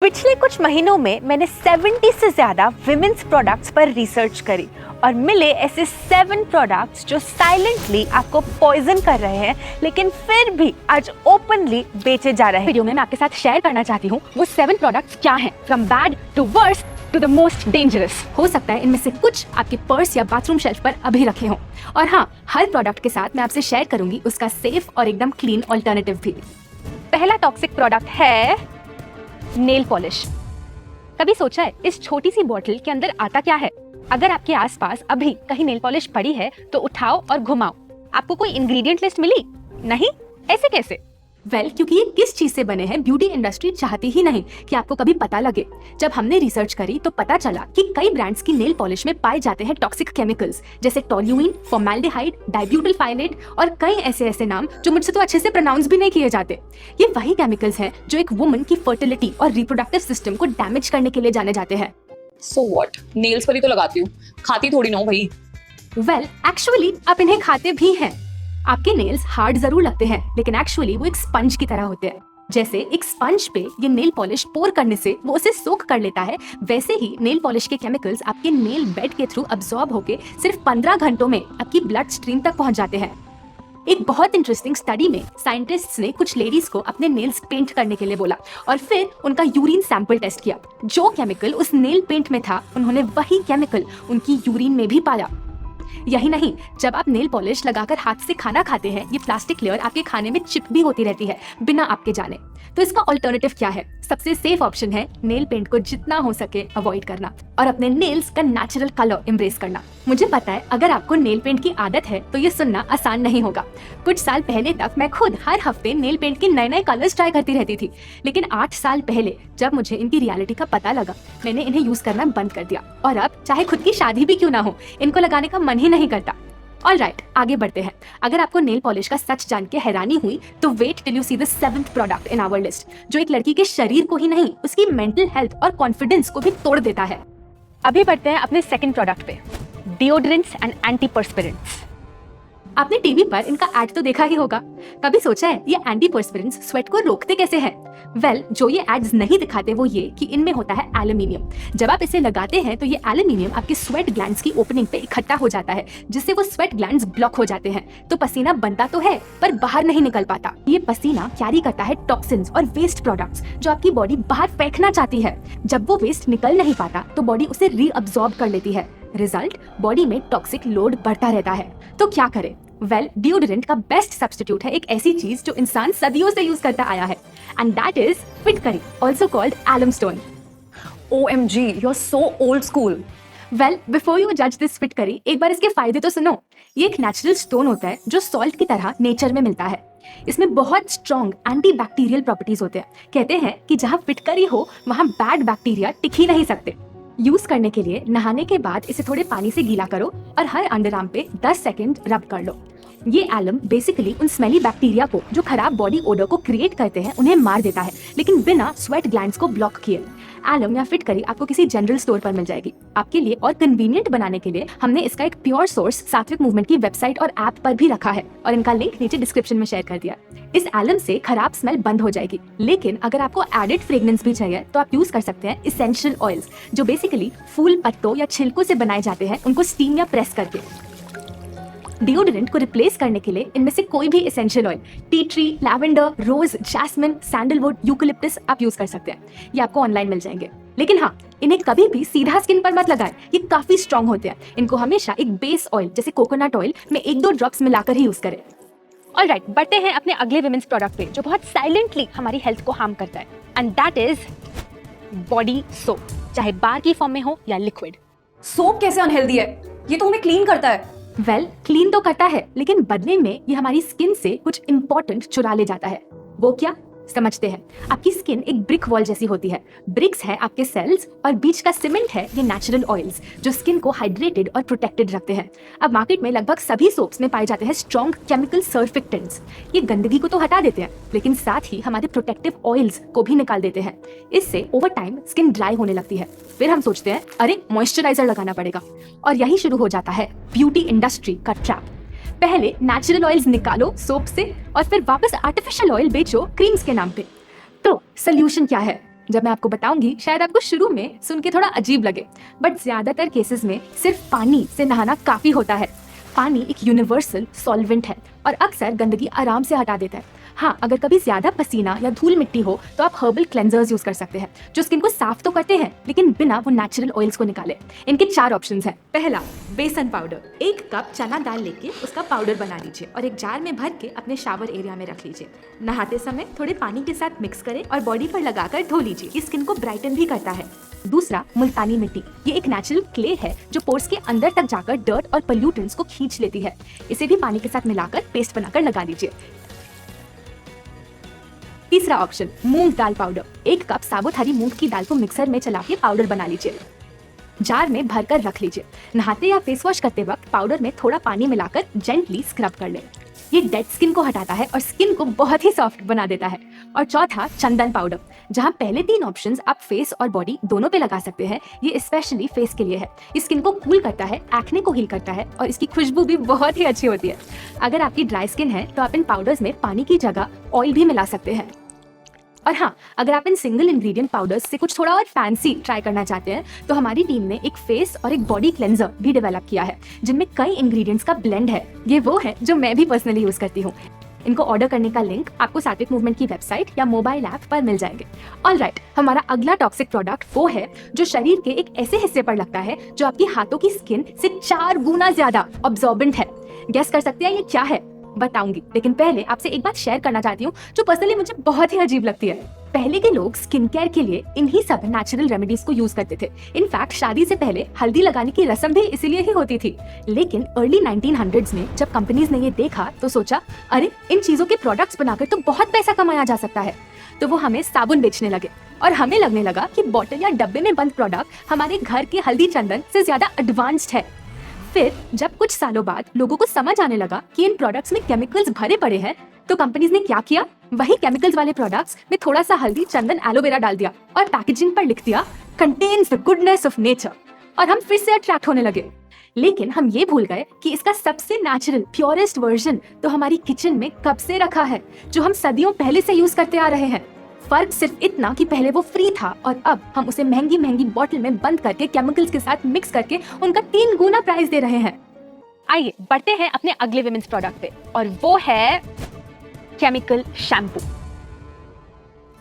पिछले कुछ महीनों में मैंने 70 से ज़्यादा विमेंस प्रोडक्ट्स पर रिसर्च करी और मिले ऐसे 7 प्रोडक्ट्स जो साइलेंटली आपको पॉइजन कर रहे हैं लेकिन फिर भी आज ओपनली बेचे जा रहे हैं। वीडियो में मैं आपके साथ शेयर करना चाहती हूँ वो 7 प्रोडक्ट्स क्या हैं, from bad to worse to the most dangerous. हो सकता है इनमें से कुछ आपके पर्स या बाथरूम शेल्फ पर अभी रखे हों, और हाँ, हर प्रोडक्ट के साथ मैं आपसे शेयर करूंगी उसका सेफ और एकदम क्लीन ऑल्टरनेटिव भी। पहला टॉक्सिक प्रोडक्ट है नेल पॉलिश। कभी सोचा है इस छोटी सी बॉटल के अंदर आता क्या है? अगर आपके आसपास अभी कहीं नेल पॉलिश पड़ी है तो उठाओ और घुमाओ। आपको कोई इंग्रेडिएंट लिस्ट मिली? नहीं? ऐसे कैसे? क्योंकि ये किस चीज से बने हैं ब्यूटी इंडस्ट्री चाहती ही नहीं कि आपको कभी पता लगे। जब हमने रिसर्च करी तो पता चला कि कई ब्रांड्स की नेल पॉलिश में पाए जाते हैं टॉक्सिक केमिकल्स जैसे टोल्यूइन, फॉर्मेल्डिहाइड, डाइब्यूटिल फाइनेट और कई ऐसे नाम जो मुझसे तो अच्छे से प्रोनाउंस भी नहीं किए जाते। ये वही केमिकल्स हैं जो एक वुमन की फर्टिलिटी और रिप्रोडक्टिव सिस्टम को डैमेज करने के लिए जाने जाते हैं। So what? नेल्स पर ही तो लगाती हूँ, खाती थोड़ी ना हूँ भाई। एक्चुअली आप इन्हें खाते भी हैं। आपके नेल्स हार्ड जरूर लगते हैं लेकिन एक्चुअली वो एक स्पंज की तरह होते हैं। जैसे एक स्पंज पे ये नेल पॉलिश पोर करने से वो उसे सोख कर लेता है, वैसे ही नेल पॉलिश के केमिकल्स आपके नेल बेड के थ्रू अब्सॉर्ब होके सिर्फ 15 घंटों में आपकी ब्लड स्ट्रीम तक पहुंच जाते हैं। एक बहुत इंटरेस्टिंग स्टडी में साइंटिस्ट्स ने कुछ लेडीज को अपने नेल्स पेंट करने के लिए बोला और फिर उनका यूरिन सैंपल टेस्ट किया। जो केमिकल उस नेल पेंट में था उन्होंने वही केमिकल उनकी यूरिन में भी पाया। यही नहीं, जब आप नेल पॉलिश लगाकर हाथ से खाना खाते हैं ये प्लास्टिक लेयर आपके खाने में चिप भी होती रहती है बिना आपके जाने। तो इसका ऑल्टरनेटिव क्या है? सबसे सेफ ऑप्शन है नेल पेंट को जितना हो सके अवॉइड करना और अपने नेल्स का नेचुरल कलर एम्ब्रेस करना। मुझे पता है अगर आपको नेल पेंट की आदत है तो ये सुनना आसान नहीं होगा। कुछ साल पहले तक मैं खुद हर हफ्ते नेल पेंट के नए कलर्स ट्राई करती रहती थी, लेकिन 8 साल पहले जब मुझे इनकी रियलिटी का पता लगा मैंने इन्हें यूज करना बंद कर दिया और अब चाहे खुद की शादी भी क्यों ना हो इनको लगाने का मन ही नहीं करता। ऑलराइट, आगे बढ़ते हैं। अगर आपको नेल पॉलिश का सच जान के हैरानी हुई तो wait till you see the 7th product in our list, जो एक लड़की के शरीर को ही नहीं उसकी मेंटल हेल्थ और कॉन्फिडेंस को भी तोड़ देता है। अभी बढ़ते हैं अपने सेकंड प्रोडक्ट पे, डिओड्रेंट्स एंड एंटीपर्स्पिरेंट्स। आपने टीवी पर इनका एड तो देखा ही होगा। कभी सोचा है ये एंटीपर्स्पिरेंट्स स्वेट को रोकते कैसे हैं? जो ये एड्स नहीं दिखाते वो ये कि इनमें होता है एल्यूमिनियम। जब आप इसे लगाते हैं तो ये एल्यूमिनियम आपके स्वेट ग्लैंड्स की ओपनिंग पे इकट्ठा हो जाता है, जिससे वो स्वेट ग्लैंड्स ब्लॉक हो जाते हैं। तो पसीना बनता तो है पर बाहर नहीं निकल पाता। ये पसीना कैरी करता है टॉक्सिन्स और वेस्ट प्रोडक्ट्स जो आपकी बॉडी बाहर फेंकना चाहती है। जब वो वेस्ट निकल नहीं पाता तो बॉडी उसे रीअब्सॉर्ब कर लेती है। रिजल्ट, बॉडी में टॉक्सिक लोड बढ़ता रहता है। तो क्या करें? डिओड्रेंट का बेस्ट सब्स्टिट्यूट है एक ऐसी चीज जो इंसान सदियों से यूज करता आया है, and that is fitkari, also called alum stone. OMG, you're so old school. Before you जज दिस फिटकरी, एक बार इसके फायदे तो सुनो। ये एक नेचुरल स्टोन होता है जो सॉल्ट की तरह नेचर में मिलता है। इसमें बहुत स्ट्रॉन्ग एंटी बैक्टीरियल प्रॉपर्टीज होते हैं। कहते हैं कि जहाँ फिटकरी हो वहाँ बैड बैक्टीरिया टिक ही नहीं सकते। यूज करने के लिए नहाने के बाद इसे थोड़े पानी से गीला करो और हर अंडरआर्म पे 10 सेकंड रब कर लो। ये एलम बेसिकली उन स्मेली बैक्टीरिया को जो खराब बॉडी ओडर को क्रिएट करते हैं उन्हें मार देता है, लेकिन बिना स्वेट ग्लैंड्स को ब्लॉक किए। एलम या फिटकरी आपको किसी जनरल स्टोर पर मिल जाएगी। आपके लिए और कन्वीनियंट बनाने के लिए हमने इसका एक प्योर सोर्स सात्विक मूवमेंट की वेबसाइट और ऐप पर भी रखा है और इनका लिंक नीचे डिस्क्रिप्शन में शेयर कर दिया। इस एलम से खराब स्मेल बंद हो जाएगी, लेकिन अगर आपको एडेड फ्रेग्रेंस भी चाहिए तो आप यूज कर सकते हैं इसेंशियल ऑयल्स, जो बेसिकली फूल, पत्तों या छिलकों से बनाए जाते हैं, उनको स्टीम या प्रेस करके। डिओड्रेंट को रिप्लेस करने के लिए इनमें से कोई भी essential oil, tea tree, lavender, rose, jasmine, sandalwood, eucalyptus आप यूज कर सकते हैं। ये आपको ऑनलाइन मिल जाएंगे, लेकिन हाँ, इन्हें कभी भी सीधा स्किन पर मत लगाएं। ये काफी स्ट्रॉन्ग होते हैं। इनको हमेशा एक बेस ऑयल जैसे कोकोनट ऑयल में 1-2 ड्रॉप्स मिलाकर ही यूज करें। ऑलराइट, बढ़ते हैं अपने अगले विमेंस प्रोडक्ट पे जो बहुत साइलेंटली हमारी हेल्थ को हार्म करता है, and that is body soap, चाहे बार की फॉर्म में हो या लिक्विड। सोप कैसे अनहेल्दी है? ये तो हमें क्लीन करता है। क्लीन तो करता है, लेकिन बदले में ये हमारी स्किन से कुछ इंपॉर्टेंट चुरा ले जाता है। वो क्या? समझते हैं। आपकी स्किन एक ब्रिक वॉल जैसी होती है। ब्रिक्स है आपके सेल्स और बीच का सीमेंट है ये नेचुरल ऑयल्स जो स्किन को हाइड्रेटेड और प्रोटेक्टेड रखते हैं। अब मार्केट में लगभग सभी सोप्स में पाए जाते हैं स्ट्रॉन्ग केमिकल सर्फिक्टेंट्स। ये गंदगी को तो हटा देते हैं, लेकिन साथ ही हमारे प्रोटेक्टिव ऑयल्स को भी निकाल देते हैं। इससे ओवर टाइम स्किन ड्राई होने लगती है। फिर हम सोचते हैं अरे मॉइस्चराइजर लगाना पड़ेगा, और यही शुरू हो जाता है ब्यूटी इंडस्ट्री का ट्रैप। पहले नेचुरल ऑयल्स निकालो सोप से और फिर वापस आर्टिफिशियल ऑयल बेचो क्रीम्स के नाम पे। तो सोल्यूशन क्या है? जब मैं आपको बताऊंगी शायद आपको शुरू में सुन के थोड़ा अजीब लगे, बट ज्यादातर केसेस में सिर्फ पानी से नहाना काफी होता है। पानी एक यूनिवर्सल सॉल्वेंट है और अक्सर गंदगी आराम से हटा देता है। हाँ, अगर कभी ज्यादा पसीना या धूल मिट्टी हो तो आप हर्बल क्लेंजर्स यूज कर सकते हैं जो स्किन को साफ तो करते हैं लेकिन बिना वो नेचुरल ऑयल्स को निकाले। इनके 4 ऑप्शंस हैं। पहला, बेसन पाउडर। 1 कप चना दाल लेके उसका पाउडर बना लीजिए और एक जार में भर के अपने शावर एरिया में रख लीजिए। नहाते समय थोड़े पानी के साथ मिक्स करें और बॉडी पर लगाकर धो लीजिए। ये स्किन को ब्राइटन भी करता है। दूसरा, मुल्तानी मिट्टी। ये एक नेचुरल क्ले है जो पोर्स के अंदर तक जाकर डर्ट और पोल्यूटेंट्स को खींच लेती है। इसे भी पानी के साथ मिलाकर पेस्ट बनाकर लगा लीजिए। तीसरा ऑप्शन, मूंग दाल पाउडर। 1 कप साबुत हरी मूंग की दाल को मिक्सर में चला के पाउडर बना लीजिए। जार में भरकर रख लीजिए। नहाते या फेस वॉश करते वक्त पाउडर में थोड़ा पानी मिलाकर जेंटली स्क्रब कर लें। ये डेड स्किन को हटाता है और स्किन को बहुत ही सॉफ्ट बना देता है। और चौथा, चंदन पाउडर। जहां पहले 3 ऑप्शंस आप फेस और बॉडी दोनों पे लगा सकते हैं, ये स्पेशली फेस के लिए है। ये स्किन को कूल करता है, एक्ने को हील करता है और इसकी खुशबू भी बहुत ही अच्छी होती है। अगर आपकी ड्राई स्किन है तो आप इन पाउडर्स में पानी की जगह ऑयल भी मिला सकते हैं। और हाँ, अगर आप इन सिंगल इंग्रेडिएंट पाउडर्स से कुछ थोड़ा और फैंसी ट्राई करना चाहते हैं तो हमारी टीम ने एक फेस और एक बॉडी क्लेंजर भी डेवलप किया है जिनमें कई इंग्रेडिएंट्स का ब्लेंड है। ये वो है जो मैं भी पर्सनली यूज करती हूँ। इनको ऑर्डर करने का लिंक आपको सात्विक मूवमेंट की वेबसाइट या मोबाइल ऐप पर मिल जाएंगे। ऑलराइट, हमारा अगला टॉक्सिक प्रोडक्ट वो है जो शरीर के एक ऐसे हिस्से पर लगता है जो आपकी हाथों की स्किन से 4 गुना ज्यादा अब्सॉर्बेंट है। गेस कर सकते हैं ये क्या है? बताऊंगी, लेकिन पहले आपसे एक बात शेयर करना चाहती हूँ जो पर्सनली मुझे बहुत ही अजीब लगती है। पहले के लोग स्किन केयर के लिए इन्हीं सब नेचुरल रेमेडीज को यूज करते थे। इनफैक्ट शादी से पहले हल्दी लगाने की रस्म भी इसीलिए ही होती थी। लेकिन अर्ली 1900s में जब कंपनीज ने ये देखा तो सोचा, अरे इन चीजों के प्रोडक्ट्स बनाकर तो बहुत पैसा कमाया जा सकता है। तो वो हमें साबुन बेचने लगे और हमें लगने लगा कि बॉटल या डब्बे में बंद प्रोडक्ट हमारे घर के हल्दी चंदन से ज्यादा एडवांस्ड है। फिर जब कुछ सालों बाद लोगों को समझ आने लगा कि इन प्रोडक्ट्स में केमिकल्स भरे पड़े हैं तो कंपनीज ने क्या किया, वही केमिकल्स वाले प्रोडक्ट्स में थोड़ा सा हल्दी, चंदन, एलोवेरा डाल दिया और पैकेजिंग पर लिख दिया contains the goodness of nature. और हम फिर से अट्रैक्ट होने लगे। लेकिन हम ये भूल गए कि इसका सबसे नेचुरल प्योरेस्ट वर्जन तो हमारी किचन में कब से रखा है, जो हम सदियों पहले से यूज करते आ रहे हैं। फर्क सिर्फ इतना कि पहले वो फ्री था और अब हम उसे महंगी महंगी बॉटल में बंद करके केमिकल्स के साथ मिक्स करके उनका 3 गुना प्राइस दे रहे हैं। आइए बढ़ते हैं अपने अगले विमेंस प्रोडक्ट पे और वो है केमिकल शैम्पू।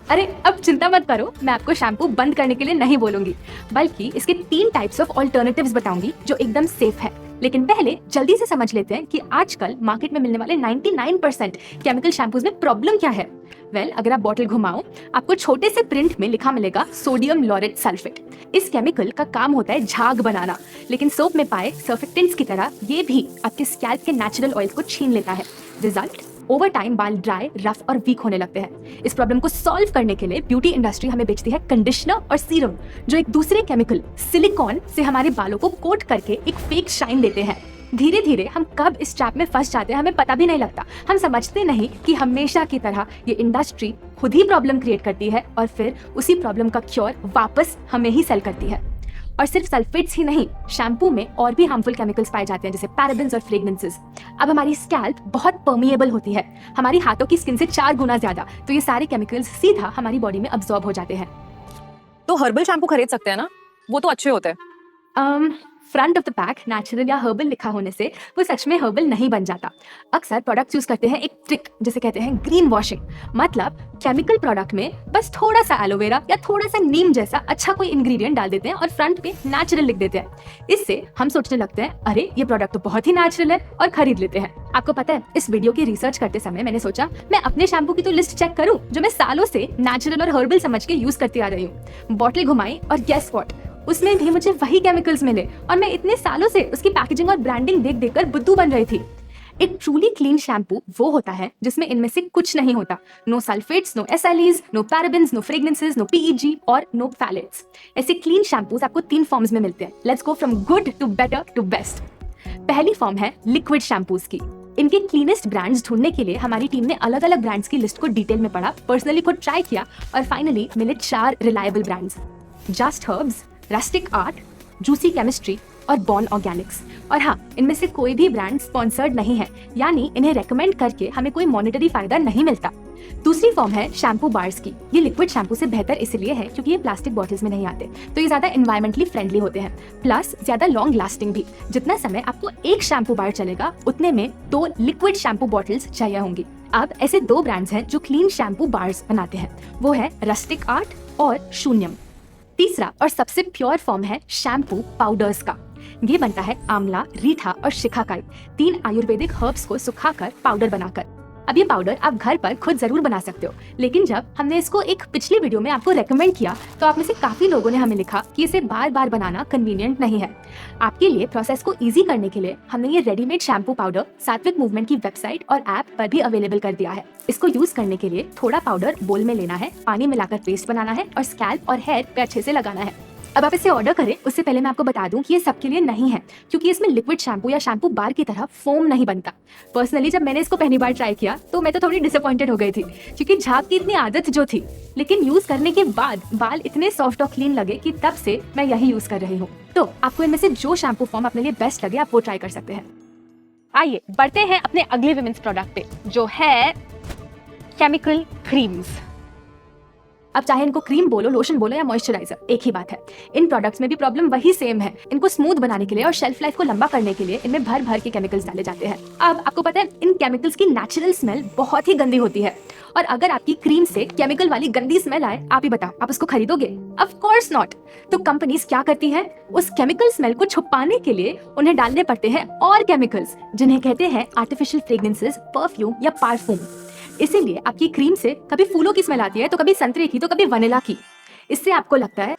अरे अब चिंता मत करो, मैं आपको शैम्पू बंद करने के लिए नहीं बोलूंगी, बल्कि इसके 3 टाइप्स ऑफ ऑल्टरनेटिव्स बताऊंगी जो एकदम सेफ है। लेकिन पहले जल्दी से समझ लेते हैं कि आजकल मार्केट में मिलने वाले 99% केमिकल शैम्पूज में प्रॉब्लम क्या है। अगर आप बॉटल घुमाओ आपको छोटे से प्रिंट में लिखा मिलेगा सोडियम लॉरेट सल्फेट। इस केमिकल का काम होता है झाग बनाना, लेकिन सोप में पाए सर्फेक्टेंट्स की तरह ये भी आपके स्कैल्प के नेचुरल ऑयल को छीन लेता है। रिजल्ट, ओवर टाइम बाल ड्राई, रफ और वीक होने लगते हैं। इस प्रॉब्लम को सॉल्व करने के लिए ब्यूटी इंडस्ट्री हमें बेचती है कंडीशनर और सीरम जो एक दूसरे केमिकल सिलिकॉन से हमारे बालों को कोट करके एक फेक शाइन देते हैं। धीरे धीरे हम कब इस ट्रैप में फंस जाते हैं हमें पता भी नहीं लगता। हम समझते नहीं कि हमेशा की तरह ये इंडस्ट्री खुद ही प्रॉब्लम क्रिएट करती है और फिर उसी प्रॉब्लम का क्योर वापस हमें ही सेल करती है। और सिर्फ सल्फेट्स ही नहीं, शैम्पू में और भी हार्मफुल केमिकल्स पाए जाते हैं जैसे पैराबेन्स और फ्रेग्रेंसेस। अब हमारी स्कैल्प बहुत परमिएबल होती है, हमारी हाथों की स्किन से 4 गुना ज्यादा, तो ये सारे केमिकल्स सीधा हमारी बॉडी में अब्सॉर्ब हो जाते हैं। तो हर्बल शैम्पू खरीद सकते हैं ना, वो तो अच्छे होते हैं। Front of the pack natural या हर्बल लिखा होने से वो सच में हर्बल नहीं बन जाता। अक्सर प्रोडक्ट्स यूज करते हैं एक ट्रिक जिसे कहते हैं ग्रीन वॉशिंग। मतलब केमिकल प्रोडक्ट में बस थोड़ा सा एलोवेरा या थोड़ा सा नीम जैसा अच्छा कोई इंग्रेडिएंट डाल देते हैं और फ्रंट पे नेचुरल लिख देते हैं। इससे हम सोचने लगते हैं अरे ये प्रोडक्ट तो बहुत ही नेचुरल है और खरीद लेते हैं। आपको पता है, इस वीडियो की रिसर्च करते समय मैंने सोचा मैं अपने शैम्पू की तो लिस्ट चेक करूं जो मैं सालों से नेचुरल और हर्बल समझ के यूज करती आ रही हूँ। बॉटल घुमाई और गेस व्हाट, उसमें भी मुझे वही केमिकल्स मिले और मैं इतने सालों से उसकी पैकेजिंग और ब्रांडिंग देख देख कर बुद्धू बन रही थी। एक ट्रूली क्लीन शैम्पू वो होता है जिसमें इनमें से कुछ नहीं होता। No sulphates, no SLEs, no parabens, no fragrances, no PEG और नो फैलेट्स। ऐसे क्लीन शैम्पूज आपको 3 फॉर्म्स में मिलते हैं। Let's go from good to better to best. पहली फॉर्म है लिक्विड शैम्पूज की। इनके क्लीनेस्ट ब्रांड्स ढूंढने के लिए हमारी टीम ने अलग अलग ब्रांड्स की लिस्ट को डिटेल में पढ़ा, पर्सनली खुद ट्राई किया और फाइनली मिले 4 reliable brands, just herbs, rustic art, juicy chemistry और बॉर्न ऑर्गेनिक्स। और हाँ, इनमें से कोई भी ब्रांड स्पॉन्सर्ड नहीं है, यानी इन्हें रेकमेंड करके हमें कोई मॉनेटरी फायदा नहीं मिलता। दूसरी फॉर्म है शैम्पू बार्स की। ये लिक्विड शैम्पू से बेहतर इसलिए है क्योंकि ये प्लास्टिक बॉटल्स में नहीं आते, तो ये ज्यादा एनवायरमेंटली फ्रेंडली होते हैं, प्लस ज्यादा लॉन्ग लास्टिंग भी। जितना समय आपको एक शैम्पू बार चलेगा उतने में 2 लिक्विड शैम्पू बॉटल्स चाहिए होंगी। अब ऐसे 2 ब्रांड्स हैं जो क्लीन शैम्पू बार्स बनाते हैं, वो है रस्टिक आर्ट और शून्यम। तीसरा और सबसे प्योर फॉर्म है शैम्पू पाउडर्स का। ये बनता है आंवला, रीठा और शिकाकाई 3 आयुर्वेदिक हर्ब्स को सुखाकर पाउडर बनाकर। अब ये पाउडर आप घर पर खुद जरूर बना सकते हो, लेकिन जब हमने इसको एक पिछली वीडियो में आपको रेकमेंड किया तो आप में से काफी लोगों ने हमें लिखा कि इसे बार बार बनाना कन्वीनियंट नहीं है। आपके लिए प्रोसेस को इजी करने के लिए हमने ये रेडीमेड शैम्पू पाउडर सात्विक मूवमेंट की वेबसाइट और ऐप पर भी अवेलेबल कर दिया है। इसको यूज करने के लिए थोड़ा पाउडर बोल में लेना है, पानी मिलाकर पेस्ट बनाना है और स्कैल्प और हेयर पे अच्छे से लगाना है। अब आप इसे ऑर्डर करें उससे पहले मैं आपको बता दूं कि ये सबके लिए नहीं है, क्योंकि इसमें लिक्विड शैम्पू या शैम्पू बार की तरह फोम नहीं बनता। पर्सनली जब मैंने इसको पहली बार ट्राई किया तो मैं तो थोड़ी डिसअपॉइंटेड हो गई थी, क्योंकि झाग की इतनी आदत जो थी, लेकिन यूज करने के बाद बाल इतने सॉफ्ट और क्लीन लगे कि तब से मैं यही यूज कर रही हूँ। तो आपको इनमें से जो शैम्पू फॉर्म अपने लिए बेस्ट लगे आप वो ट्राई कर सकते हैं। आइए बढ़ते हैं अपने अगले विमेंस प्रोडक्ट पे, जो है केमिकल क्रीम्स। अब चाहे इनको क्रीम बोलो, लोशन बोलो या मॉइस्चराइजर, एक ही बात है। इन प्रोडक्ट्स में भी प्रॉब्लम वही सेम है। इनको स्मूथ बनाने के लिए और शेल्फ लाइफ को लंबा करने के लिए इनमें भर भर के केमिकल्स डाले जाते हैं। अब आपको पता है इन केमिकल्स की नेचुरल स्मेल बहुत ही गंदी होती है, और अगर आपकी क्रीम से केमिकल वाली गंदी स्मेल आए, आप ही बताओ आप उसको खरीदोगे? Of course not. तो कंपनीज क्या करती हैं? उस केमिकल स्मेल को छुपाने के लिए उन्हें डालने पड़ते हैं और केमिकल्स, जिन्हें कहते हैं आर्टिफिशियल फ्रेग्रेंसेस, परफ्यूम या पारफ्यूम। इसीलिए आपकी क्रीम से कभी फूलों की स्मेल आती है, तो कभी संतरे की, तो कभी वनीला की। इससे आपको लगता है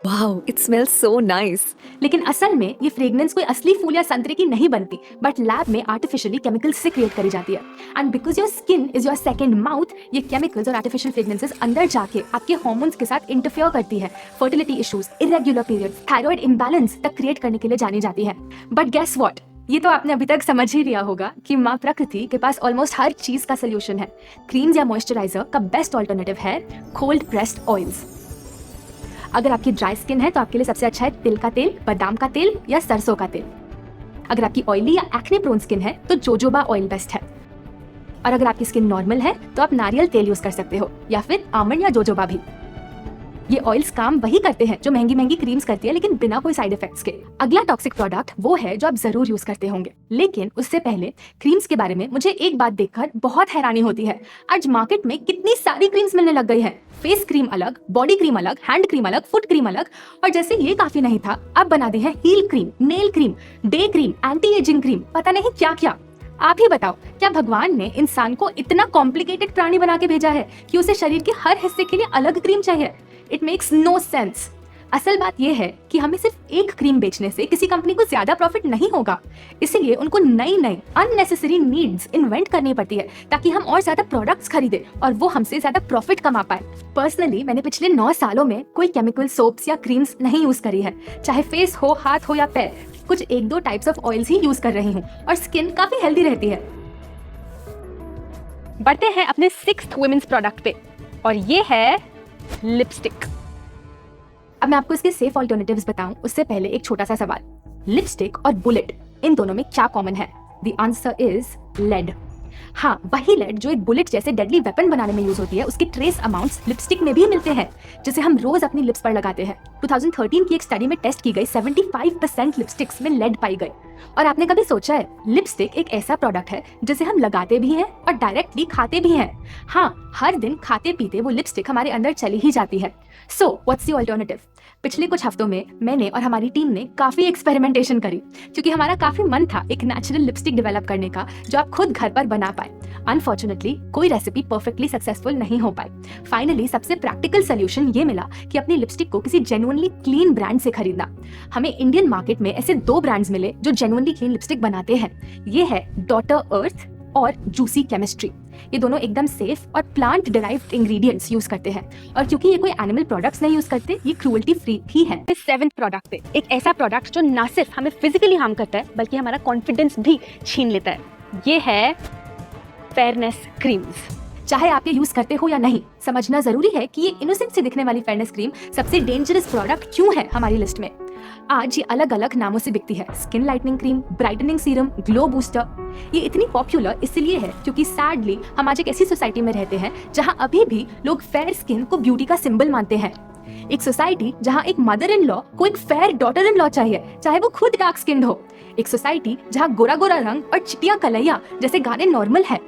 wow, it smells so nice. लेकिन असल में ये फ्रेग्रेंस कोई असली फूल या संतरे की नहीं बनती, बट लैब में आर्टिफिशियली केमिकल्स से क्रिएट करी जाती है। And because your skin is your second mouth, ये केमिकल्स और आर्टिफिशियल फ्रेग्रेंसेस अंदर जाके आपके हार्मोन्स के साथ इंटरफेयर करती है। Fertility issues, irregular periods, thyroid imbalance तक क्रिएट करने के लिए जानी जाती है। बट गेस व्हाट, ये तो आपने अभी तक समझ ही लिया होगा कि माँ प्रकृति के पास ऑलमोस्ट हर चीज का सोल्यूशन है। क्रीम्स या मॉइस्चराइजर का बेस्ट ऑल्टरनेटिव है कोल्ड प्रेस्ड ऑयल्स। अगर आपकी ड्राई स्किन है तो आपके लिए सबसे अच्छा है तिल का तेल, बादाम का तेल या सरसों का तेल। अगर आपकी ऑयली या एक्ने प्रोन स्किन है तो जोजोबा ऑयल बेस्ट है। और अगर आपकी स्किन नॉर्मल है तो आप नारियल तेल यूज कर सकते हो, या फिर आमंड या जोजोबा भी। ये ऑयल्स काम वही करते हैं जो महंगी महंगी क्रीम्स करती है, लेकिन बिना कोई साइड इफेक्ट्स के। अगला टॉक्सिक प्रोडक्ट वो है जो आप जरूर यूज करते होंगे, लेकिन उससे पहले क्रीम्स के बारे में मुझे एक बात देखकर बहुत हैरानी होती है। आज मार्केट में कितनी सारी क्रीम्स मिलने लग गई है। फेस क्रीम अलग, बॉडी क्रीम अलग, हैंड क्रीम अलग, फुट क्रीम अलग, और जैसे ये काफी नहीं था, अब बना दी है heel cream, nail cream, day cream, anti ageing cream, पता नहीं क्या क्या। आप ही बताओ, क्या भगवान ने इंसान को इतना कॉम्प्लिकेटेड प्राणी बना के भेजा है कि उसे शरीर के हर हिस्से के लिए अलग क्रीम चाहिए? It makes no sense. असल बात यह है कि हमें सिर्फ एक क्रीम बेचने से किसी कंपनी को ज्यादा प्रॉफिट नहीं होगा, इसीलिए उनको नई नई अननेसेसरी नीड्स इन्वेंट करनी पड़ती है ताकि हम और ज्यादा प्रोडक्ट्स खरीदे और वो हमसे ज्यादा प्रॉफिट कमा पाए। पर्सनली मैंने पिछले 9 सालों में कोई केमिकल सोप्स या क्रीम्स नहीं यूज करी है, चाहे फेस हो, हाथ हो या पैर। कुछ 1-2 types of oils he use कर रही हूँ और स्किन काफी हेल्दी रहती है। बढ़ते हैं अपने 6th वुमेन्स प्रोडक्ट पे, और ये है लिपस्टिक। अब मैं आपको इसके सेफ ऑल्टरनेटिव्स बताऊं उससे पहले एक छोटा सा सवाल, लिपस्टिक और बुलेट, इन दोनों में क्या कॉमन है? The answer is lead. हाँ, वही लेड जो एक बुलेट जैसे डेडली वेपन बनाने में यूज होती है, उसके ट्रेस अमाउंट्स लिपस्टिक में भी मिलते हैं, जिसे हम रोज अपनी लिप्स पर लगाते हैं। 2013 की एक स्टडी में टेस्ट की गई 75% लिपस्टिक्स में लेड पाई गई। और आपने कभी सोचा है, लिपस्टिक एक ऐसा प्रोडक्ट है जिसे हम लगाते भी हैं और डायरेक्टली खाते भी हैं। हाँ, हर दिन खाते पीते वो लिपस्टिक हमारे अंदर चली ही जाती है। So what's the alternative? पिछले कुछ हफ्तों में मैंने और हमारी टीम ने काफी एक्सपेरिमेंटेशन करी, क्योंकि हमारा काफी मन था एक नेचुरल लिपस्टिक डेवलप करने का जो आप खुद घर पर बना पाए। अनफॉर्चुनेटली कोई रेसिपी परफेक्टली सक्सेसफुल नहीं हो पाई। फाइनली सबसे प्रैक्टिकल सोल्यूशन ये मिला कि अपनी लिपस्टिक को किसी जेन्युइनली क्लीन ब्रांड से खरीदना। हमें इंडियन मार्केट में ऐसे 2 ब्रांड्स मिले जो जेन्युइनली क्लीन लिपस्टिक बनाते हैं। ये है डॉटर अर्थ और जूसी केमिस्ट्री। ये दोनों एकदम सेफ और प्लांट डिराइव्ड इंग्रेडिएंट्स यूज करते हैं, और क्योंकि ये कोई एनिमल प्रोडक्ट्स नहीं यूज करते, ये क्रूअल्टी फ्री भी है। 7th प्रोडक्ट पे एक ऐसा प्रोडक्ट जो ना सिर्फ हमें फिजिकली हार्म करता है बल्कि हमारा कॉन्फिडेंस भी छीन लेता है। ये है फेयरनेस क्रीम्स। चाहे आप ये यूज करते हो या नहीं, समझना जरूरी है कि ये इनोसेंट से दिखने वाली फेयरनेस क्रीम सबसे डेंजरस प्रोडक्ट क्यों है हमारी लिस्ट में। आज ये अलग अलग नामों से बिकती है। Skin lightening cream, brightening serum, glow booster. ये इतनी पॉपुलर इसलिए है क्योंकि सैडली हम आज एक ऐसी सोसाइटी में रहते हैं जहां अभी भी लोग फेयर स्किन को ब्यूटी का सिंबल मानते हैं। एक सोसाइटी जहां एक मदर इन लॉ को एक फेयर डॉटर इन लॉ चाहिए, चाहे वो खुद डार्क स्किन्ड हो। एक सोसाइटी जहां गोरा गोरा रंग और चिटिया कलैया जैसे गाने नॉर्मल है,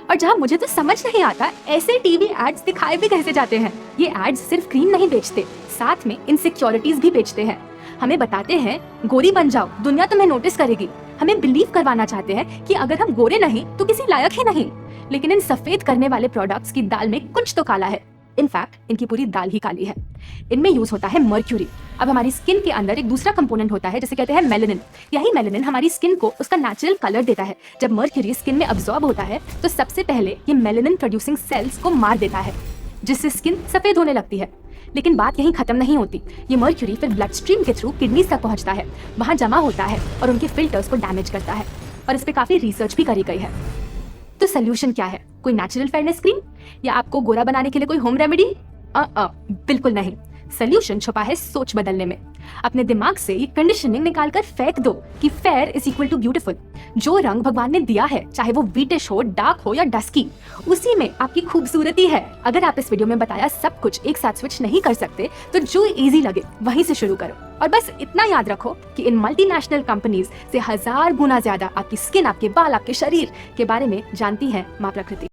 और जहां मुझे तो समझ नहीं आता ऐसे टीवी एड्स दिखाए भी कैसे जाते हैं। ये एड्स सिर्फ क्रीम नहीं बेचते, साथ में इनसिक्योरिटीज भी बेचते हैं। हमें बताते हैं गोरी बन जाओ, दुनिया तुम्हें नोटिस करेगी। हमें बिलीव करवाना चाहते हैं कि अगर हम गोरे नहीं तो किसी लायक ही नहीं। लेकिन इन सफेद करने वाले प्रोडक्ट्स की दाल में कुछ तो काला है। इनफैक्ट इनकी पूरी दाल ही काली है। इनमें यूज होता है मर्क्यूरी। अब हमारी स्किन के अंदर एक दूसरा कंपोनेंट होता है जिसे कहते हैं मेलानिन। यही मेलानिन हमारी स्किन को उसका नेचुरल कलर देता है। जब मर्क्यूरी स्किन में अब्सॉर्ब होता है तो सबसे पहले ये मेलानिन प्रोड्यूसिंग सेल्स को मार देता है, जिससे स्किन सफेद होने लगती है। लेकिन बात यहीं खत्म नहीं होती। ये मर्क्यूरी फिर ब्लड स्ट्रीम के थ्रू किडनीज तक पहुंचता है, वहां जमा होता है और उनके फिल्टर्स को डैमेज करता है। और इस पे काफी रिसर्च भी करी गई है। तो सोल्यूशन क्या है? कोई नेचुरल फेयरनेस क्रीम या आपको गोरा बनाने के लिए कोई होम रेमेडी? बिल्कुल नहीं। सोल्यूशन छुपा है सोच बदलने में। अपने दिमाग से ये कंडीशनिंग निकालकर फेंक दो कि fair is equal to beautiful. जो रंग भगवान ने दिया है, चाहे वो व्हीटिश हो, डार्क हो या डस्की, उसी में आपकी खूबसूरती है। अगर आप इस वीडियो में बताया सब कुछ एक साथ स्विच नहीं कर सकते तो जो इजी लगे वहीं से शुरू करो। और बस इतना याद रखो कि इन मल्टीनेशनल कंपनीज से 1000 गुना ज्यादा आपकी स्किन, आपके बाल, आपके शरीर के बारे में जानती है माँ प्रकृति।